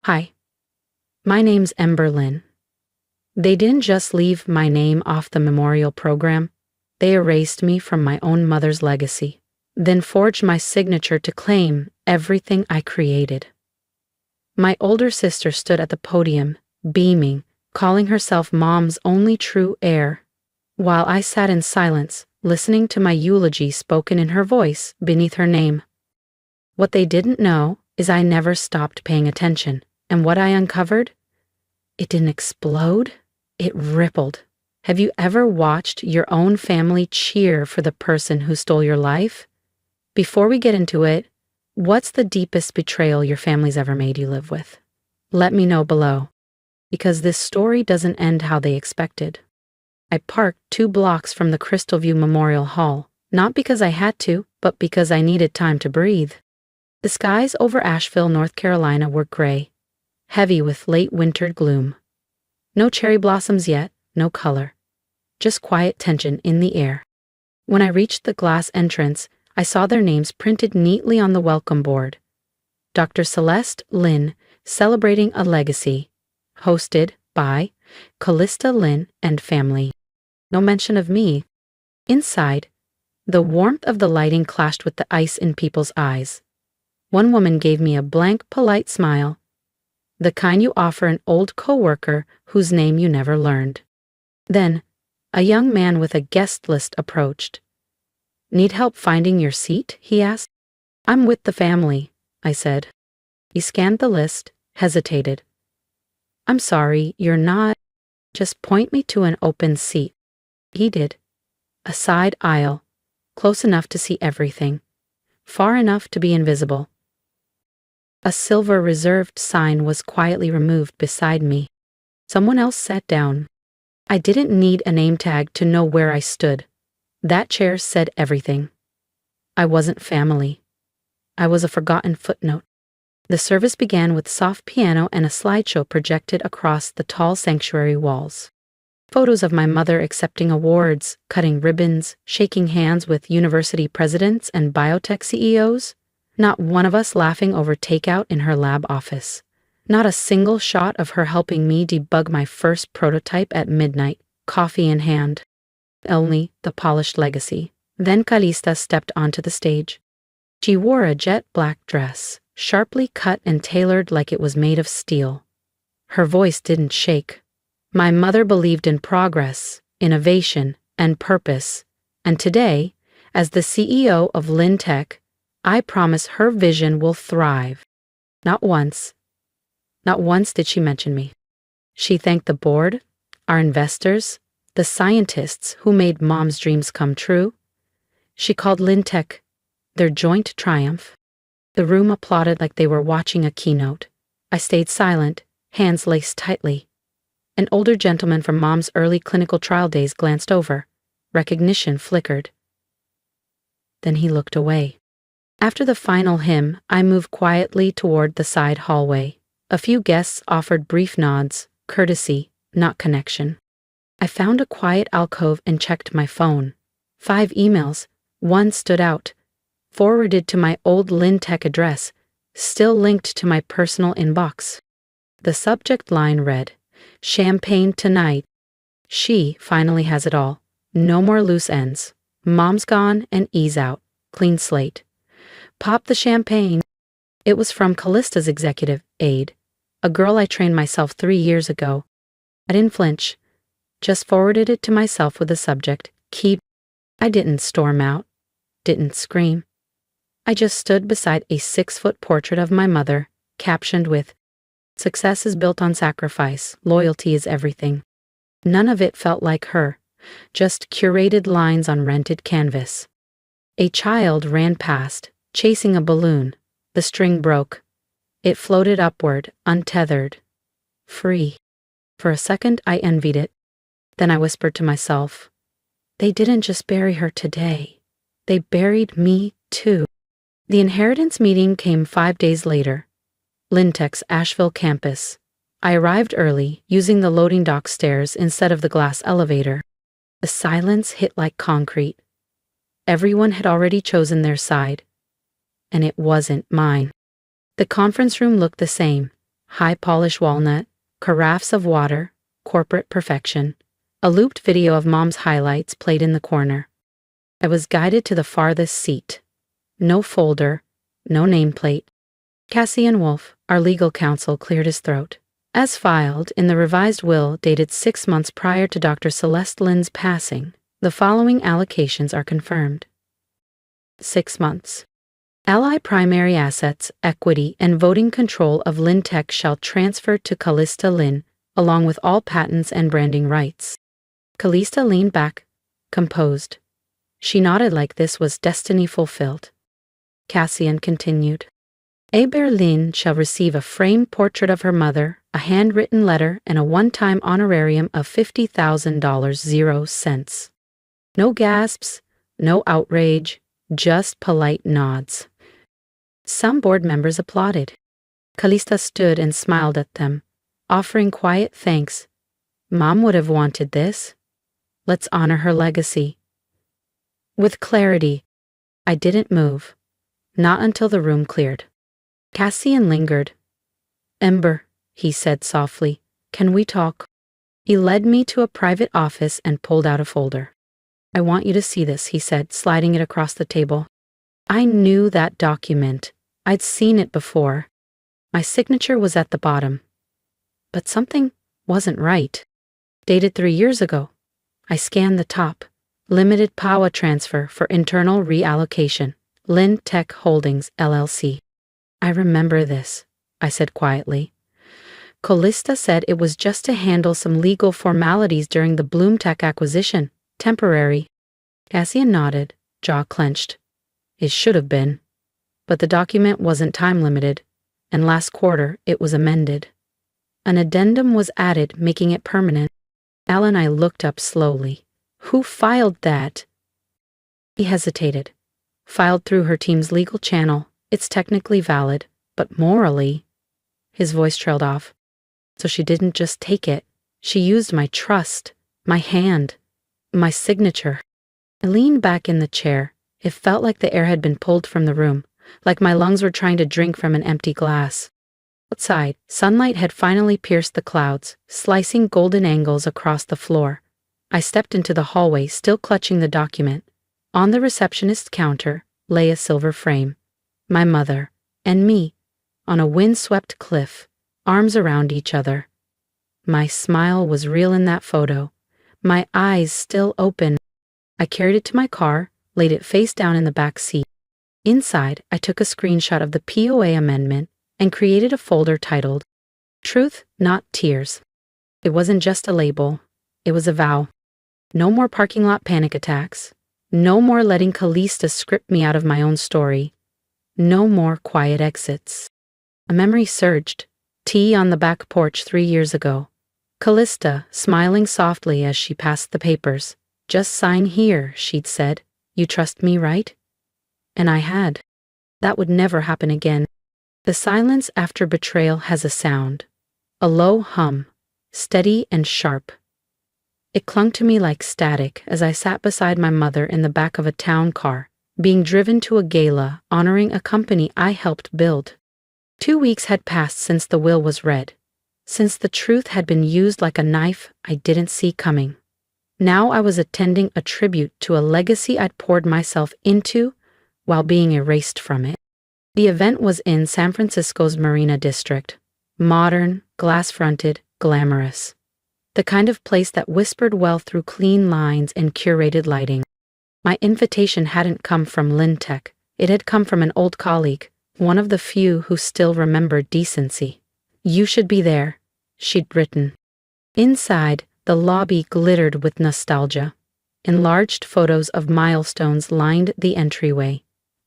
Hi, my name's Ember Lynn. They didn't just leave my name off the memorial program, they erased me from my own mother's legacy, then forged my signature to claim everything I created. My older sister stood at the podium, beaming, calling herself Mom's only true heir, while I sat in silence, listening to my eulogy spoken in her voice beneath her name. What they didn't know is I never stopped paying attention, and what I uncovered? It didn't explode, it rippled. Have you ever watched your own family cheer for the person who stole your life? Before we get into it, what's the deepest betrayal your family's ever made you live with? Let me know below, because this story doesn't end how they expected. I parked 2 blocks from the Crystal View Memorial Hall, not because I had to, but because I needed time to breathe. The skies over Asheville, North Carolina were gray, heavy with late winter gloom. No cherry blossoms yet, no color, just quiet tension in the air. When I reached the glass entrance, I saw their names printed neatly on the welcome board. Dr. Celeste Lynn, Celebrating a Legacy, hosted by Callista Lynn and family. No mention of me. Inside, the warmth of the lighting clashed with the ice in people's eyes. One woman gave me a blank, polite smile, the kind you offer an old coworker whose name you never learned. Then, a young man with a guest list approached. "Need help finding your seat?" he asked. "I'm with the family," I said. He scanned the list, hesitated. "I'm sorry, you're not. Just point me to an open seat." He did. A side aisle, close enough to see everything, far enough to be invisible. A silver reserved sign was quietly removed beside me. Someone else sat down. I didn't need a name tag to know where I stood. That chair said everything. I wasn't family. I was a forgotten footnote. The service began with soft piano and a slideshow projected across the tall sanctuary walls. Photos of my mother accepting awards, cutting ribbons, shaking hands with university presidents and biotech CEOs. Not one of us laughing over takeout in her lab office. Not a single shot of her helping me debug my first prototype at midnight, coffee in hand. Only the polished legacy. Then Callista stepped onto the stage. She wore a jet black dress, sharply cut and tailored like it was made of steel. Her voice didn't shake. My mother believed in progress, innovation, and purpose, and today, as the CEO of Lynn Tech, I promise her vision will thrive. Not once did she mention me. She thanked the board, our investors, the scientists who made Mom's dreams come true. She called Lynn Tech their joint triumph. The room applauded like they were watching a keynote. I stayed silent, hands laced tightly. An older gentleman from Mom's early clinical trial days glanced over. Recognition flickered. Then he looked away. After the final hymn, I moved quietly toward the side hallway. A few guests offered brief nods, courtesy, not connection. I found a quiet alcove and checked my phone. 5 emails. One stood out, forwarded to my old Lynn Tech address, still linked to my personal inbox. The subject line read, "Champagne tonight. She finally has it all. No more loose ends. Mom's gone and ease out. Clean slate. Pop the champagne." It was from Callista's executive aide, a girl I trained myself 3 years ago. I didn't flinch, just forwarded it to myself with the subject, "Keep." I didn't storm out, didn't scream. I just stood beside a 6-foot portrait of my mother, captioned with, "Success is built on sacrifice, loyalty is everything." None of it felt like her, just curated lines on rented canvas. A child ran past, chasing a balloon. The string broke. It floated upward, untethered, free. For a second, I envied it. Then I whispered to myself, they didn't just bury her today. They buried me, too. The inheritance meeting came 5 days later. Lynn Tech's Asheville campus. I arrived early, using the loading dock stairs instead of the glass elevator. The silence hit like concrete. Everyone had already chosen their side. And it wasn't mine. The conference room looked the same, high polish walnut, carafes of water, corporate perfection. A looped video of Mom's highlights played in the corner. I was guided to the farthest seat. No folder, no nameplate. Cassian Wolf, our legal counsel, cleared his throat. As filed in the revised will dated 6 months prior to Dr. Celeste Lynn's passing, the following allocations are confirmed. 6 months. Ally primary assets, equity, and voting control of Lynn Tech shall transfer to Callista Lynn, along with all patents and branding rights. Callista leaned back, composed. She nodded like this was destiny fulfilled. Cassian continued. Aber Lynn shall receive a framed portrait of her mother, a handwritten letter, and a one-time honorarium of $50,000 0 cents. No gasps, no outrage, just polite nods. Some board members applauded. Callista stood and smiled at them, offering quiet thanks. Mom would have wanted this. Let's honor her legacy. With clarity, I didn't move. Not until the room cleared. Cassian lingered. Ember, he said softly, can we talk? He led me to a private office and pulled out a folder. I want you to see this, he said, sliding it across the table. I knew that document. I'd seen it before. My signature was at the bottom. But something wasn't right. Dated 3 years ago. I scanned the top. Limited power transfer for internal reallocation. Lynn Tech Holdings, LLC. I remember this, I said quietly. Callista said it was just to handle some legal formalities during the Bloom Tech acquisition. Temporary. Cassian nodded, jaw clenched. It should have been. But the document wasn't time-limited, and last quarter it was amended. An addendum was added, making it permanent. Al and I looked up slowly. Who filed that? He hesitated. Filed through her team's legal channel. It's technically valid, but morally... His voice trailed off. So she didn't just take it. She used my trust, my hand, my signature. I leaned back in the chair. It felt like the air had been pulled from the room, like my lungs were trying to drink from an empty glass. Outside, sunlight had finally pierced the clouds, slicing golden angles across the floor. I stepped into the hallway, still clutching the document. On the receptionist's counter lay a silver frame. My mother and me, on a wind-swept cliff, arms around each other. My smile was real in that photo, my eyes still open. I carried it to my car, laid it face down in the back seat. Inside, I took a screenshot of the POA amendment and created a folder titled, Truth, Not Tears. It wasn't just a label, it was a vow. No more parking lot panic attacks. No more letting Callista script me out of my own story. No more quiet exits. A memory surged. Tea on the back porch 3 years ago. Callista, smiling softly as she passed the papers. Just sign here, she'd said. You trust me, right? And I had. That would never happen again. The silence after betrayal has a sound. A low hum, steady and sharp. It clung to me like static as I sat beside my mother in the back of a town car, being driven to a gala honoring a company I helped build. 2 weeks had passed since the will was read, since the truth had been used like a knife I didn't see coming. Now I was attending a tribute to a legacy I'd poured myself into while being erased from it. The event was in San Francisco's Marina District. Modern, glass-fronted, glamorous. The kind of place that whispered well through clean lines and curated lighting. My invitation hadn't come from Lynn Tech. It had come from an old colleague, one of the few who still remembered decency. You should be there, she'd written. Inside, the lobby glittered with nostalgia. Enlarged photos of milestones lined the entryway.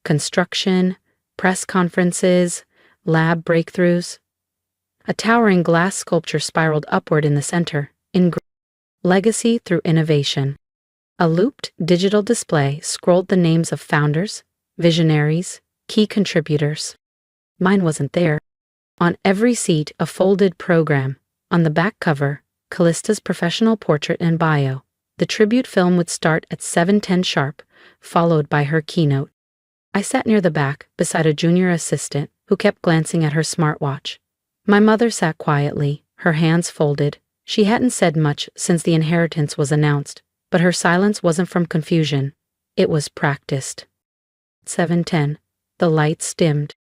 Construction, press conferences, lab breakthroughs. A towering glass sculpture spiraled upward in the center, legacy through innovation. A looped digital display scrolled the names of founders, visionaries, key contributors. Mine wasn't there. On every seat, a folded program. On the back cover, Callista's professional portrait and bio. The tribute film would start at 7:10 sharp, followed by her keynote. I sat near the back, beside a junior assistant who kept glancing at her smartwatch. My mother sat quietly, her hands folded. She hadn't said much since the inheritance was announced, but her silence wasn't from confusion. It was practiced. 7:10. The lights dimmed.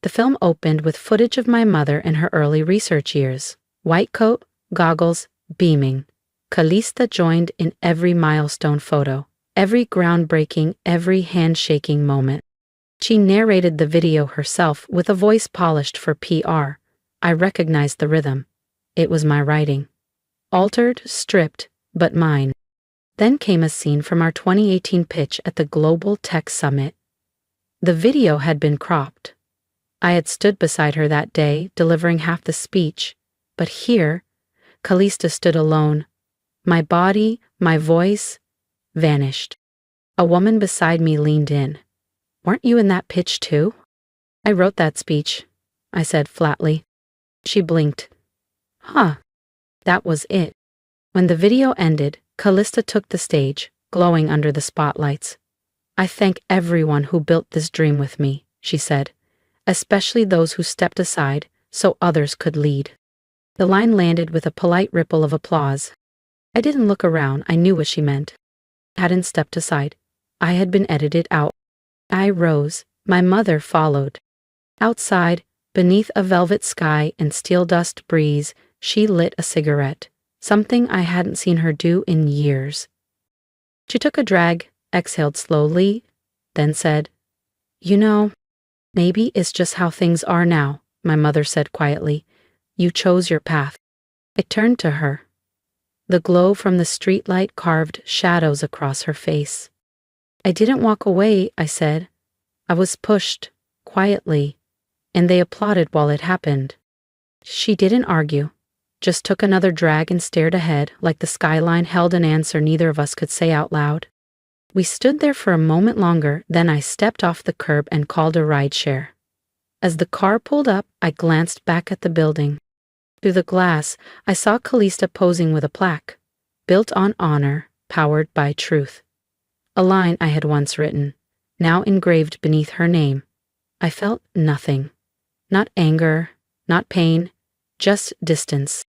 The film opened with footage of my mother in her early research years. White coat, goggles, beaming. Calista joined in every milestone photo, every groundbreaking, every handshaking moment. She narrated the video herself with a voice polished for PR. I recognized the rhythm. It was my writing. Altered, stripped, but mine. Then came a scene from our 2018 pitch at the Global Tech Summit. The video had been cropped. I had stood beside her that day, delivering half the speech, but here, Calista stood alone. My body, my voice, vanished. A woman beside me leaned in. "Weren't you in that pitch too?" "I wrote that speech," I said flatly. She blinked. "Huh." That was it. When the video ended, Calista took the stage, glowing under the spotlights. "I thank everyone who built this dream with me," she said, "especially those who stepped aside so others could lead." The line landed with a polite ripple of applause. I didn't look around, I knew what she meant. I hadn't stepped aside. I had been edited out. I rose, my mother followed. Outside, beneath a velvet sky and steel dust breeze, she lit a cigarette, something I hadn't seen her do in years. She took a drag, exhaled slowly, then said, "You know, maybe it's just how things are now," my mother said quietly. "You chose your path." I turned to her. The glow from the streetlight carved shadows across her face. "I didn't walk away," I said. "I was pushed, quietly, and they applauded while it happened." She didn't argue, just took another drag and stared ahead like the skyline held an answer neither of us could say out loud. We stood there for a moment longer, then I stepped off the curb and called a rideshare. As the car pulled up, I glanced back at the building. Through the glass, I saw Calista posing with a plaque, "Built on honor, powered by truth." A line I had once written, now engraved beneath her name. I felt nothing. Not anger, not pain, just distance.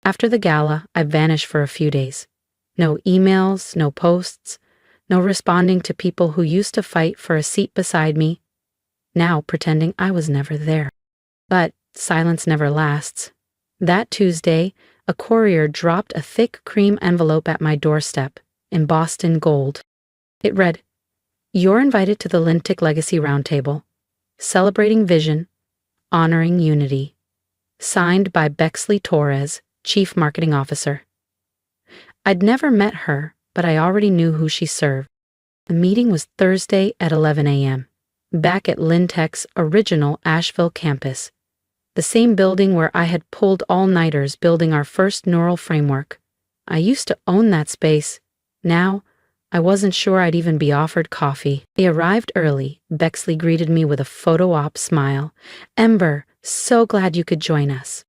After the gala, I vanished for a few days. No emails, no posts, no responding to people who used to fight for a seat beside me, now pretending I was never there. But silence never lasts. That Tuesday, a courier dropped a thick cream envelope at my doorstep, embossed in gold. It read, "You're invited to the Lintic Legacy Roundtable, celebrating vision, honoring unity. Signed by Bexley Torres, Chief Marketing Officer." I'd never met her, but I already knew who she served. The meeting was Thursday at 11 a.m., back at Lintec's original Asheville campus, the same building where I had pulled all-nighters building our first neural framework. I used to own that space. Now, I wasn't sure I'd even be offered coffee. I arrived early. Bexley greeted me with a photo-op smile. "Ember, so glad you could join us."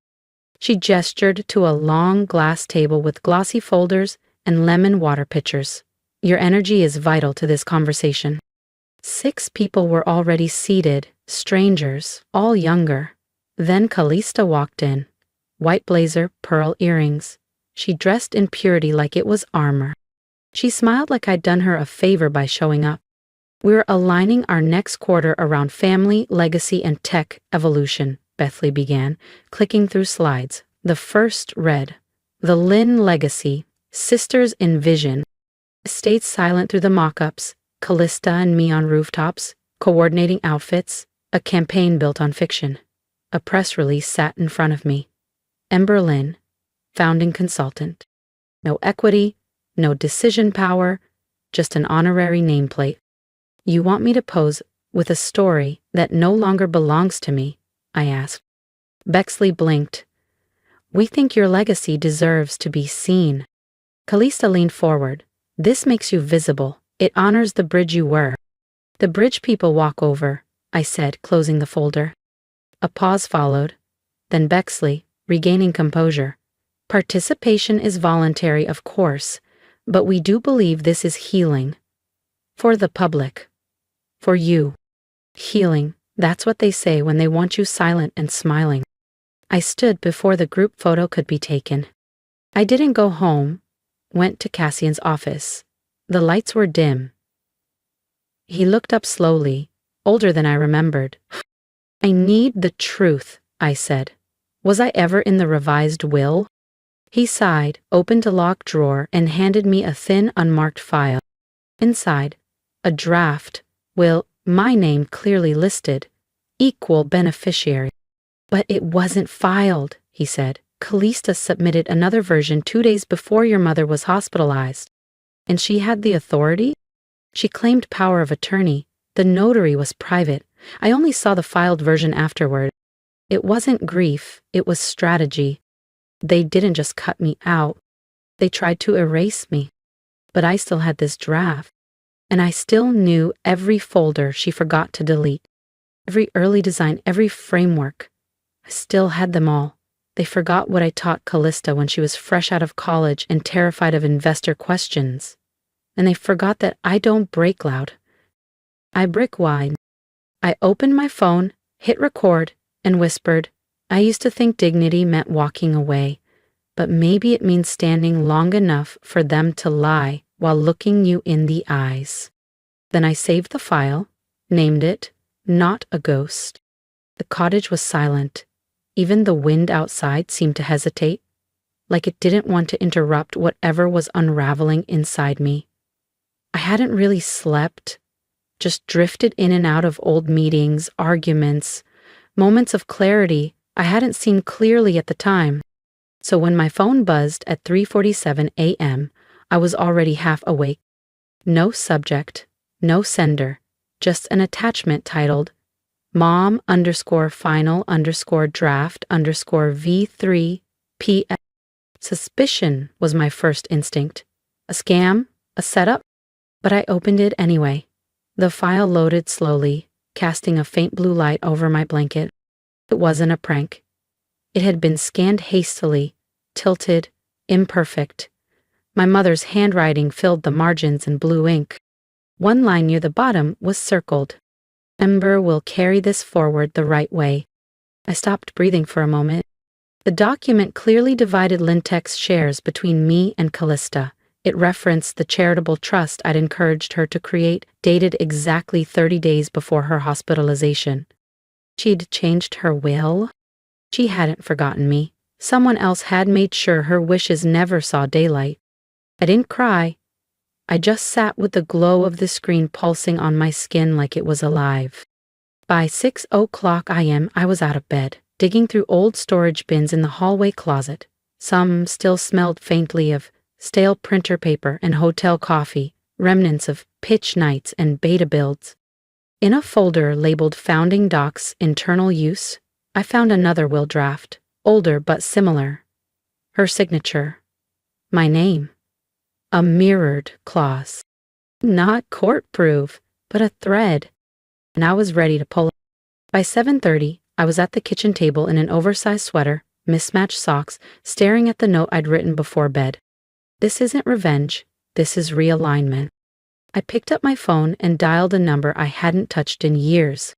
She gestured to a long glass table with glossy folders and lemon water pitchers. "Your energy is vital to this conversation." 6 people were already seated, strangers, all younger. Then Calista walked in. White blazer, pearl earrings. She dressed in purity like it was armor. She smiled like I'd done her a favor by showing up. "We were aligning our next quarter around family, legacy, and tech evolution," Bethley began, clicking through slides. The first read, "The Lin Legacy, Sisters in Vision." I stayed silent through the mock-ups, Calista and me on rooftops, coordinating outfits, a campaign built on fiction. A press release sat in front of me. Ember Lin, founding consultant. No equity, no decision power, just an honorary nameplate. "You want me to pose with a story that no longer belongs to me?" I asked. Bexley blinked. "We think your legacy deserves to be seen." Calista leaned forward. "This makes you visible. It honors the bridge you were." "The bridge people walk over," I said, closing the folder. A pause followed. Then Bexley, regaining composure. "Participation is voluntary, of course, but we do believe this is healing. For the public. For you. Healing, that's what they say when they want you silent and smiling." I stood before the group photo could be taken. I didn't go home, went to Cassian's office. The lights were dim. He looked up slowly, older than I remembered. I need the truth, I said. Was I ever in the revised will? He sighed, opened a locked drawer, and handed me a thin, unmarked file. Inside, a draft will, my name clearly listed, equal beneficiary. But it wasn't filed, he said. Callista submitted another version 2 days before your mother was hospitalized. And she had the authority? She claimed power of attorney. The notary was private. I only saw the filed version afterward. It wasn't grief, it was strategy. They didn't just cut me out. They tried to erase me. But I still had this draft. And I still knew every folder she forgot to delete. Every early design, every framework. I still had them all. They forgot what I taught Callista when she was fresh out of college and terrified of investor questions. And they forgot that I don't break loud. I brick wide. I opened my phone, hit record, and whispered, I used to think dignity meant walking away, but maybe it means standing long enough for them to lie while looking you in the eyes. Then I saved the file, named it, Not a Ghost. The cottage was silent. Even the wind outside seemed to hesitate, like it didn't want to interrupt whatever was unraveling inside me. I hadn't really slept, just drifted in and out of old meetings, arguments, moments of clarity I hadn't seen clearly at the time. So when my phone buzzed at 3:47 a.m., I was already half awake. No subject, no sender, just an attachment titled mom_final_draft_V3 Suspicion was my first instinct. A scam? A setup? But I opened it anyway. The file loaded slowly, casting a faint blue light over my blanket. It wasn't a prank. It had been scanned hastily, tilted, imperfect. My mother's handwriting filled the margins in blue ink. One line near the bottom was circled. Ember will carry this forward the right way. I stopped breathing for a moment. The document clearly divided Lintec's shares between me and Callista. It referenced the charitable trust I'd encouraged her to create, dated exactly 30 days before her hospitalization. She'd changed her will? She hadn't forgotten me. Someone else had made sure her wishes never saw daylight. I didn't cry. I just sat with the glow of the screen pulsing on my skin like it was alive. By 6:00 a.m., I was out of bed, digging through old storage bins in the hallway closet. Some still smelled faintly of stale printer paper and hotel coffee, remnants of pitch nights and beta builds. In a folder labeled Founding Docs Internal Use, I found another will draft, older but similar. Her signature. My name. A mirrored clause. Not court-proof, but a thread. And I was ready to pull it. By 7:30, I was at the kitchen table in an oversized sweater, mismatched socks, staring at the note I'd written before bed. This isn't revenge, this is realignment. I picked up my phone and dialed a number I hadn't touched in years.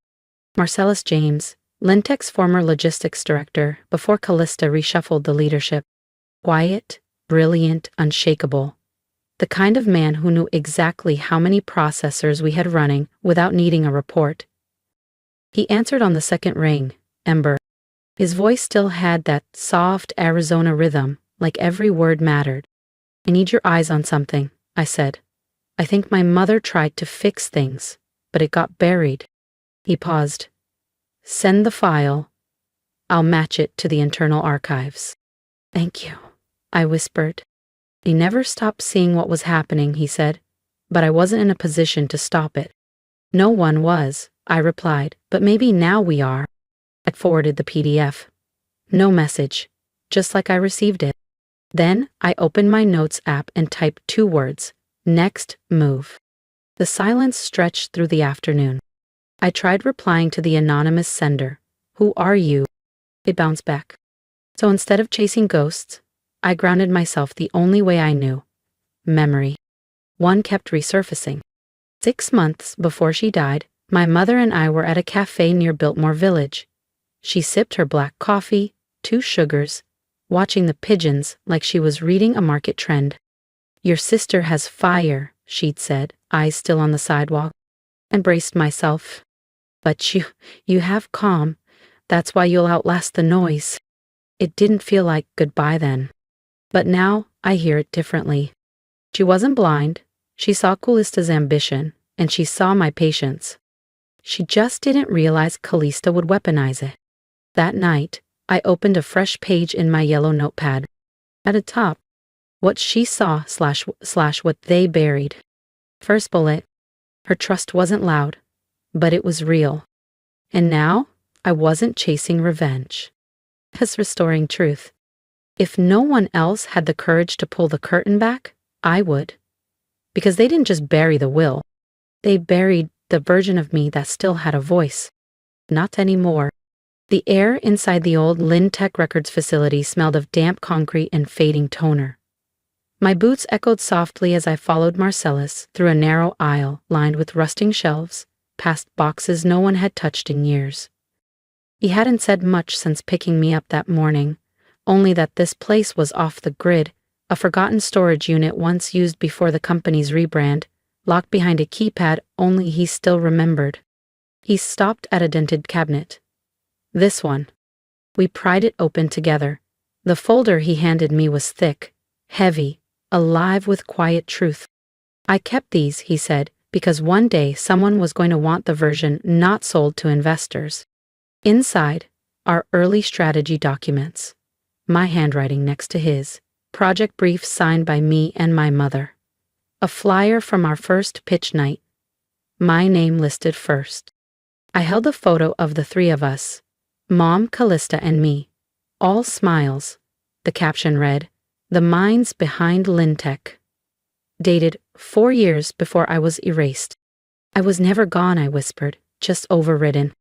Marcellus James, Lintec's former logistics director, before Callista reshuffled the leadership. Quiet, brilliant, unshakable. The kind of man who knew exactly how many processors we had running without needing a report. He answered on the second ring, Ember. His voice still had that soft Arizona rhythm, like every word mattered. I need your eyes on something, I said. I think my mother tried to fix things, but it got buried. He paused. Send the file. I'll match it to the internal archives. Thank you, I whispered. He never stopped seeing what was happening, he said, but I wasn't in a position to stop it. No one was, I replied, but maybe now we are. I forwarded the PDF. No message, just like I received it. Then I opened my notes app and typed 2 words, next move. The silence stretched through the afternoon. I tried replying to the anonymous sender. Who are you? It bounced back. So instead of chasing ghosts, I grounded myself the only way I knew. Memory. One kept resurfacing. 6 months before she died, my mother and I were at a cafe near Biltmore Village. She sipped her black coffee, 2 sugars, watching the pigeons like she was reading a market trend. Your sister has fire, she'd said, eyes still on the sidewalk, and braced myself. But you have calm. That's why you'll outlast the noise. It didn't feel like goodbye then. But now I hear it differently. She wasn't blind. She saw Callista's ambition, and she saw my patience. She just didn't realize Callista would weaponize it. That night, I opened a fresh page in my yellow notepad. At the top, what she saw slash what they buried. First bullet, her trust wasn't loud, but it was real. And now, I wasn't chasing revenge. I was restoring truth. If no one else had the courage to pull the curtain back, I would. Because they didn't just bury the will. They buried the version of me that still had a voice. Not anymore. The air inside the old Lintech Records facility smelled of damp concrete and fading toner. My boots echoed softly as I followed Marcellus through a narrow aisle lined with rusting shelves, past boxes no one had touched in years. He hadn't said much since picking me up that morning, only that this place was off the grid, a forgotten storage unit once used before the company's rebrand, locked behind a keypad only he still remembered. He stopped at a dented cabinet. This one. We pried it open together. The folder he handed me was thick, heavy, alive with quiet truth. I kept these, he said, because one day someone was going to want the version not sold to investors. Inside, our early strategy documents. My handwriting next to his. Project brief signed by me and my mother. A flyer from our first pitch night. My name listed first. I held a photo of the 3 of us. Mom, Callista, and me. All smiles. The caption read, "The minds behind Lintech." Dated 4 years before I was erased. I was never gone, I whispered, just overridden.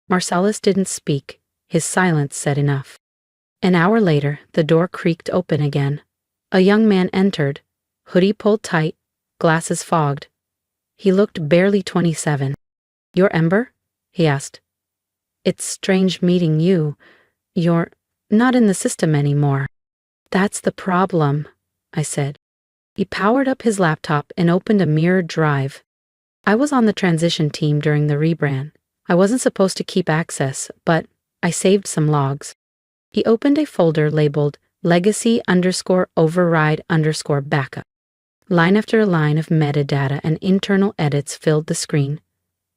Marcellus didn't speak. His silence said enough. An hour later, the door creaked open again. A young man entered, hoodie pulled tight, glasses fogged. He looked barely 27. "You're Ember?" he asked. "It's strange meeting you. You're not in the system anymore." "That's the problem," I said. He powered up his laptop and opened a mirrored drive. I was on the transition team during the rebrand. I wasn't supposed to keep access, but I saved some logs. He opened a folder labeled legacy_override_backup. Line after line of metadata and internal edits filled the screen.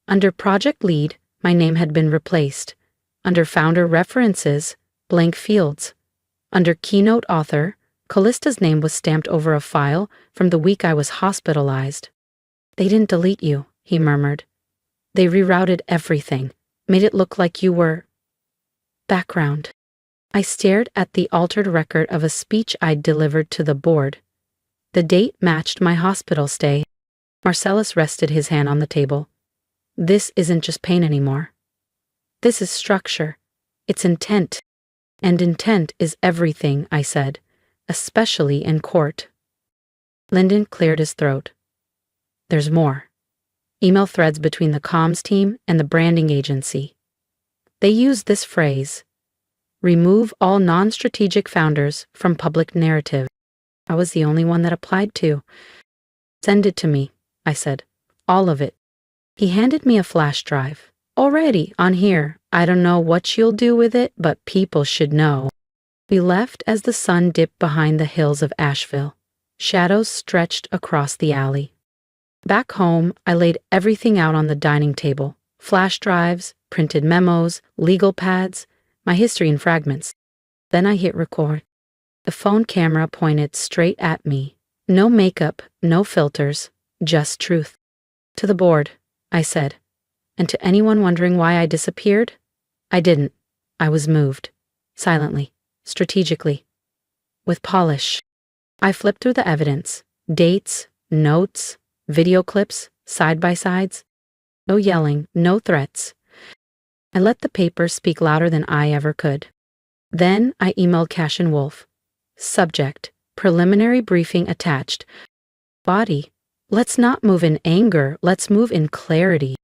Under project lead, my name had been replaced. Under founder references, blank fields. Under keynote author, Callista's name was stamped over a file from the week I was hospitalized. "They didn't delete you," he murmured. "They rerouted everything, made it look like you were..." Background. I stared at the altered record of a speech I'd delivered to the board. The date matched my hospital stay. Marcellus rested his hand on the table. "This isn't just pain anymore. This is structure. It's intent. And intent is everything," I said, "especially in court." Lyndon cleared his throat. "There's more. Email threads between the comms team and the branding agency. They use this phrase, 'Remove all non-strategic founders from public narrative.' I was the only one that applied to. "Send it to me," I said. "All of it." He handed me a flash drive. "Already on here. I don't know what you'll do with it, but people should know." We left as the sun dipped behind the hills of Asheville. Shadows stretched across the alley. Back home, I laid everything out on the dining table. Flash drives, printed memos, legal pads, my history in fragments. Then I hit record. The phone camera pointed straight at me. No makeup, no filters, just truth. "To the board," I said. And to anyone wondering why I disappeared, I didn't. I was moved. Silently. Strategically. With polish. I flipped through the evidence. Dates, notes, video clips, side-by-sides. No yelling, no threats. I let the paper speak louder than I ever could. Then I emailed Cash and Wolf. Subject, preliminary briefing attached. Body, let's not move in anger, let's move in clarity.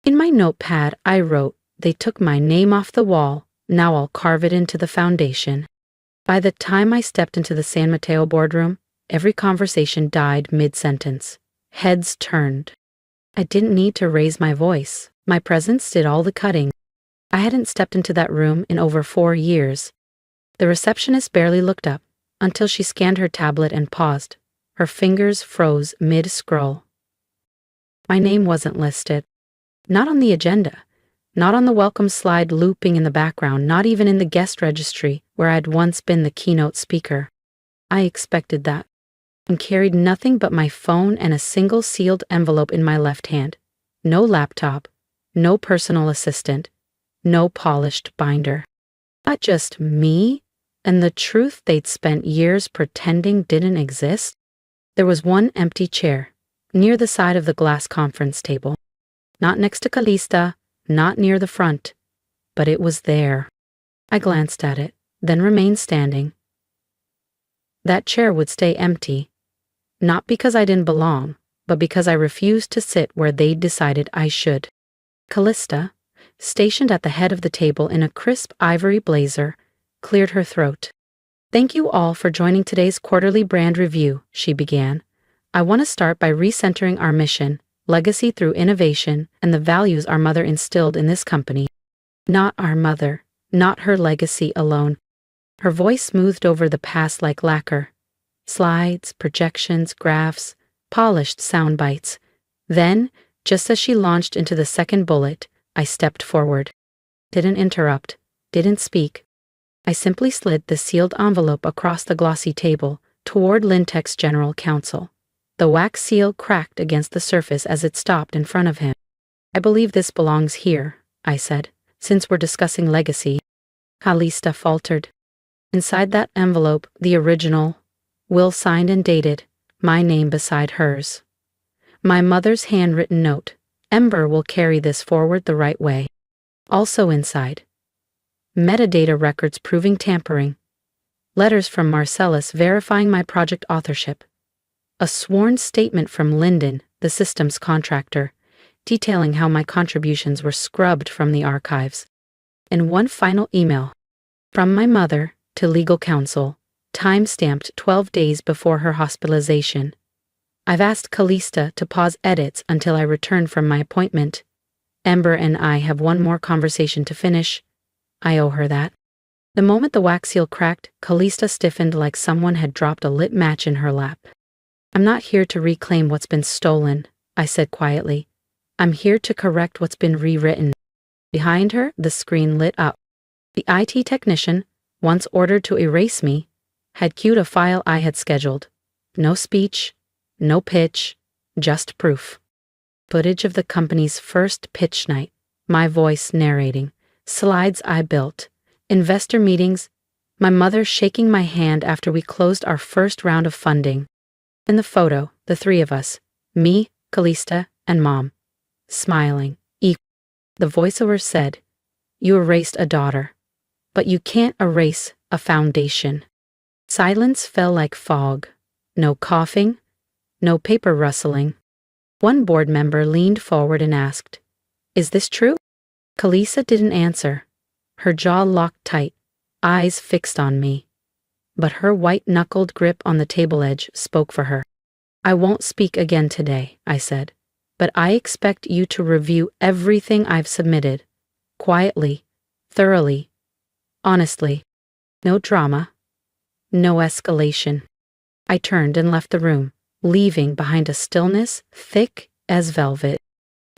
In my notepad, I wrote, "They took my name off the wall, Now I'll carve it into the foundation. By the time I stepped into the San Mateo boardroom, every conversation died mid-sentence. Heads turned. I didn't need to raise my voice. My presence did all the cutting. I hadn't stepped into that room in over 4 years. The receptionist barely looked up until she scanned her tablet and paused. Her fingers froze mid-scroll. My name wasn't listed. Not on the agenda. Not on the welcome slide looping in the background, not even in the guest registry where I'd once been the keynote speaker. I expected that, and carried nothing but my phone and a single sealed envelope in my left hand. No laptop, no personal assistant, no polished binder. Not just me and the truth they'd spent years pretending didn't exist. There was one empty chair, near the side of the glass conference table. Not next to Calista, not near the front, but it was there. I glanced at it, then remained standing. That chair would stay empty, not because I didn't belong, but because I refused to sit where they'd decided I should. Calista, stationed at the head of the table in a crisp ivory blazer, cleared her throat. "Thank you all for joining today's quarterly brand review," she began. "I want to start by recentering our mission, legacy through innovation, and the values our mother instilled in this company. Not our mother, not her legacy alone." Her voice smoothed over the past like lacquer. Slides, projections, graphs, polished sound bites. Then, just as she launched into the second bullet, I stepped forward. Didn't interrupt, didn't speak. I simply slid the sealed envelope across the glossy table toward Lintech's general counsel. The wax seal cracked against the surface as it stopped in front of him. "I believe this belongs here," I said, "since we're discussing legacy." Calista faltered. Inside that envelope, the original, will signed and dated, my name beside hers. My mother's handwritten note, "Ember will carry this forward the right way." Also inside, metadata records proving tampering, letters from Marcellus verifying my project authorship, a sworn statement from Lyndon, the systems contractor, detailing how my contributions were scrubbed from the archives, and one final email from my mother to legal counsel, time-stamped 12 days before her hospitalization. "I've asked Calista to pause edits until I return from my appointment. Ember and I have one more conversation to finish. I owe her that." The moment the wax seal cracked, Calista stiffened like someone had dropped a lit match in her lap. "I'm not here to reclaim what's been stolen," I said quietly. "I'm here to correct what's been rewritten." Behind her, the screen lit up. The IT technician, once ordered to erase me, had queued a file I had scheduled. No speech, no pitch, just proof. Footage of the company's first pitch night, my voice narrating, slides I built, investor meetings, my mother shaking my hand after we closed our first round of funding. In the photo, the three of us, me, Calista, and Mom, smiling, equal. The voiceover said, "You erased a daughter, but you can't erase a foundation." Silence fell like fog. No coughing, no paper rustling. One board member leaned forward and asked, "Is this true?" Calista didn't answer. Her jaw locked tight, eyes fixed on me. But her white-knuckled grip on the table edge spoke for her. "I won't speak again today," I said, "but I expect you to review everything I've submitted. Quietly, thoroughly, honestly. No drama, no escalation." I turned and left the room, leaving behind a stillness thick as velvet.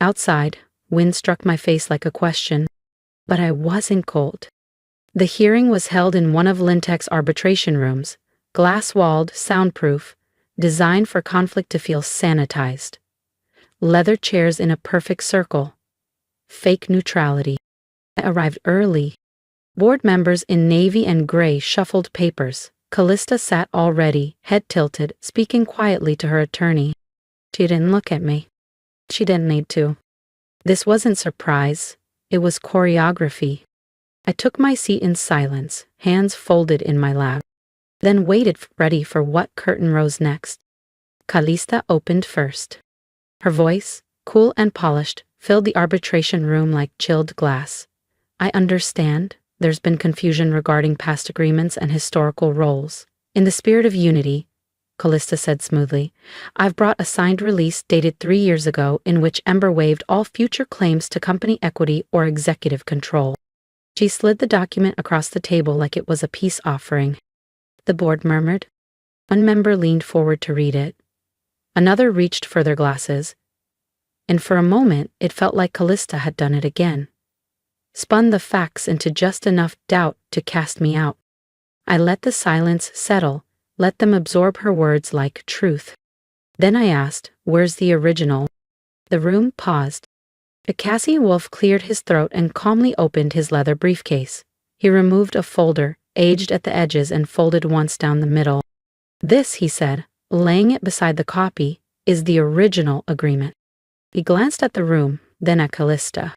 Outside, wind struck my face like a question, but I wasn't cold. The hearing was held in one of Lintech's arbitration rooms, glass-walled, soundproof, designed for conflict to feel sanitized. Leather chairs in a perfect circle. Fake neutrality. I arrived early. Board members in navy and gray shuffled papers. Calista sat already, head tilted, speaking quietly to her attorney. She didn't look at me. She didn't need to. This wasn't surprise. It was choreography. I took my seat in silence, hands folded in my lap, then waited ready for what curtain rose next. Calista opened first. Her voice, cool and polished, filled the arbitration room like chilled glass. "I understand," there's been confusion regarding past agreements and historical roles. In the spirit of unity, Callista said smoothly, I've brought a signed release dated 3 years ago in which Ember waived all future claims to company equity or executive control. She slid the document across the table like it was a peace offering. The board murmured. One member leaned forward to read it. Another reached for their glasses. And for a moment, it felt like Callista had done it again. Spun the facts into just enough doubt to cast me out. I let the silence settle, let them absorb her words like truth. Then I asked, where's the original? The room paused. A Cassian wolf cleared his throat and calmly opened his leather briefcase. He removed a folder, aged at the edges and folded once down the middle. This, he said, laying it beside the copy, is the original agreement. He glanced at the room, then at Callista.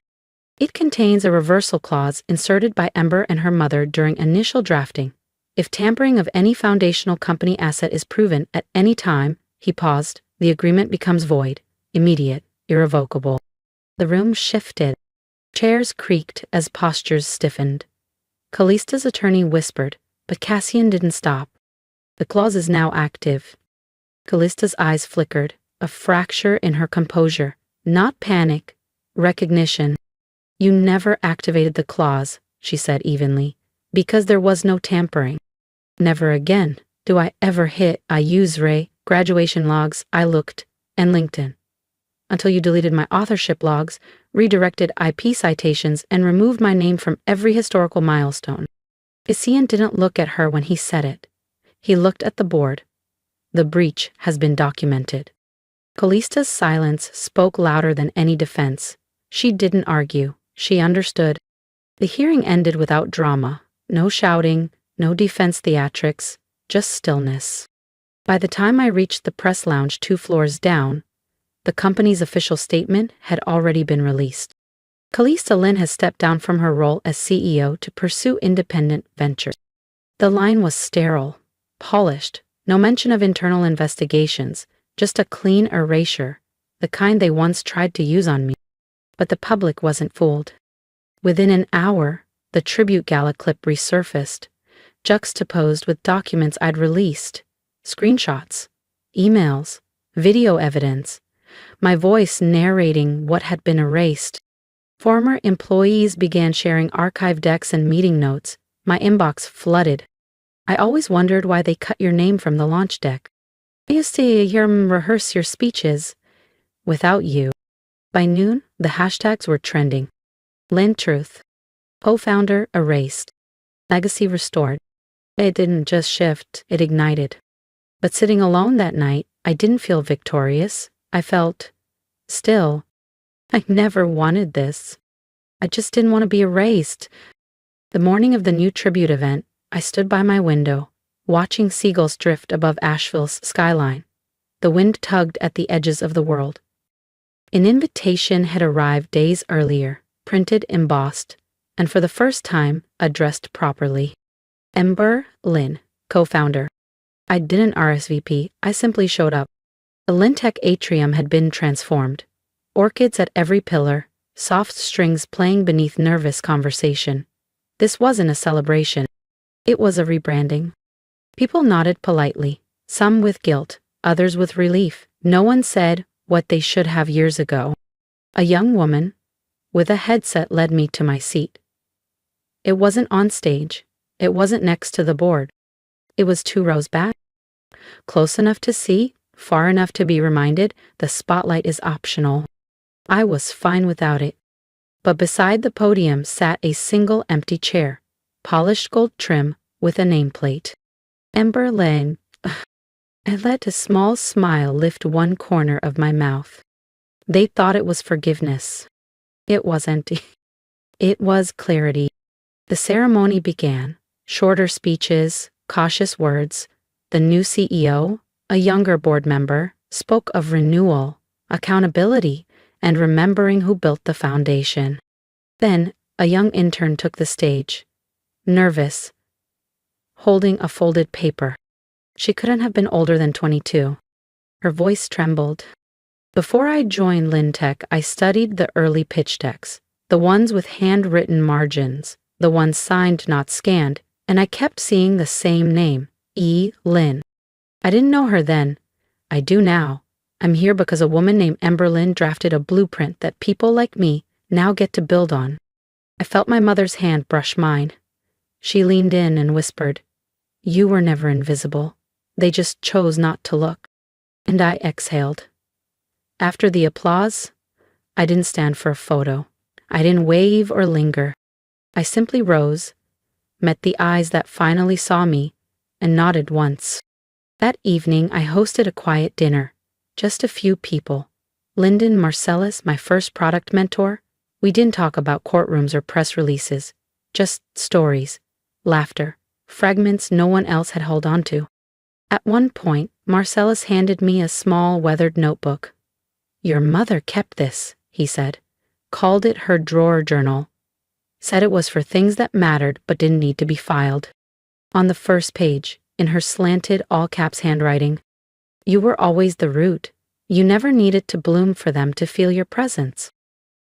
It contains a reversal clause inserted by Ember and her mother during initial drafting. If tampering of any foundational company asset is proven at any time, he paused, the agreement becomes void, immediate, irrevocable. The room shifted. Chairs creaked as postures stiffened. Callista's attorney whispered, but Cassian didn't stop. The clause is now active. Callista's eyes flickered, a fracture in her composure. Not panic, recognition. You never activated the clause, she said evenly, because there was no tampering. Never again do I ever hit I use Ray, graduation logs, I looked, and LinkedIn. Until you deleted my authorship logs, redirected IP citations, and removed my name from every historical milestone. Cassian didn't look at her when he said it. He looked at the board. The breach has been documented. Callista's silence spoke louder than any defense. She didn't argue. She understood. The hearing ended without drama. No shouting, no defense theatrics, just stillness. By the time I reached the press lounge 2 floors down, the company's official statement had already been released. Callista Lynn has stepped down from her role as CEO to pursue independent ventures. The line was sterile, polished, no mention of internal investigations, just a clean erasure, the kind they once tried to use on me. But the public wasn't fooled. Within an hour, the tribute gala clip resurfaced, juxtaposed with documents I'd released, screenshots, emails, video evidence, my voice narrating what had been erased. Former employees began sharing archive decks and meeting notes. My inbox flooded. I always wondered why they cut your name from the launch deck. I used to hear them rehearse your speeches. Without you. By noon, the hashtags were trending. Lynn Truth. Co-founder erased. Legacy restored. It didn't just shift, it ignited. But sitting alone that night, I didn't feel victorious. I felt still. I never wanted this. I just didn't want to be erased. The morning of the new tribute event, I stood by my window, watching seagulls drift above Asheville's skyline. The wind tugged at the edges of the world. An invitation had arrived days earlier, printed, embossed, and for the first time, addressed properly. Ember Lynn, co-founder. I didn't RSVP, I simply showed up. The Lintech atrium had been transformed. Orchids at every pillar, soft strings playing beneath nervous conversation. This wasn't a celebration. It was a rebranding. People nodded politely, some with guilt, others with relief. No one said what they should have years ago. A young woman with a headset led me to my seat. It wasn't on stage. It wasn't next to the board. It was 2 rows back. Close enough to see, far enough to be reminded the spotlight is optional. I was fine without it. But beside the podium sat a single empty chair, polished gold trim with a nameplate. Ember Lynn. I let a small smile lift one corner of my mouth. They thought it was forgiveness. It wasn't. It was clarity. The ceremony began. Shorter speeches, cautious words. The new CEO, a younger board member, spoke of renewal, accountability, and remembering who built the foundation. Then, a young intern took the stage, nervous, holding a folded paper. She couldn't have been older than 22. Her voice trembled. Before I joined Lintech, I studied the early pitch decks, the ones with handwritten margins, the one signed, not scanned, and I kept seeing the same name, E. Lynn. I didn't know her then. I do now. I'm here because a woman named Ember Lynn drafted a blueprint that people like me now get to build on. I felt my mother's hand brush mine. She leaned in and whispered, "You were never invisible. They just chose not to look." And I exhaled. After the applause, I didn't stand for a photo. I didn't wave or linger. I simply rose, met the eyes that finally saw me, and nodded once. That evening, I hosted a quiet dinner. Just a few people. Lyndon Marcellus, my first product mentor. We didn't talk about courtrooms or press releases. Just stories, laughter, fragments no one else had held on to. At one point, Marcellus handed me a small, weathered notebook. "Your mother kept this," he said. "Called it her drawer journal. Said it was for things that mattered but didn't need to be filed." On the first page, in her slanted all-caps handwriting, "You were always the root. You never needed to bloom for them to feel your presence."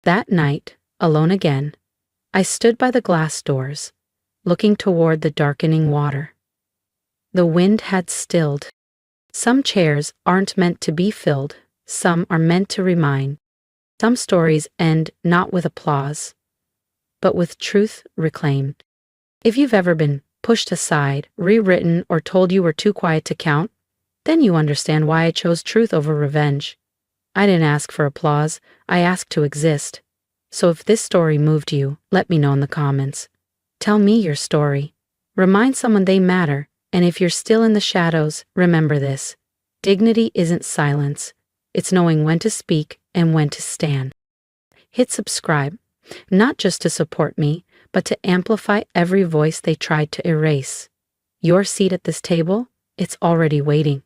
That night, alone again, I stood by the glass doors, looking toward the darkening water. The wind had stilled. Some chairs aren't meant to be filled, some are meant to remind. Some stories end not with applause, but with truth reclaimed. If you've ever been pushed aside, rewritten, or told you were too quiet to count, then you understand why I chose truth over revenge. I didn't ask for applause, I asked to exist. So if this story moved you, let me know in the comments. Tell me your story. Remind someone they matter, and if you're still in the shadows, remember this. Dignity isn't silence. It's knowing when to speak and when to stand. Hit subscribe, not just to support me, but to amplify every voice they tried to erase. Your seat at this table, it's already waiting.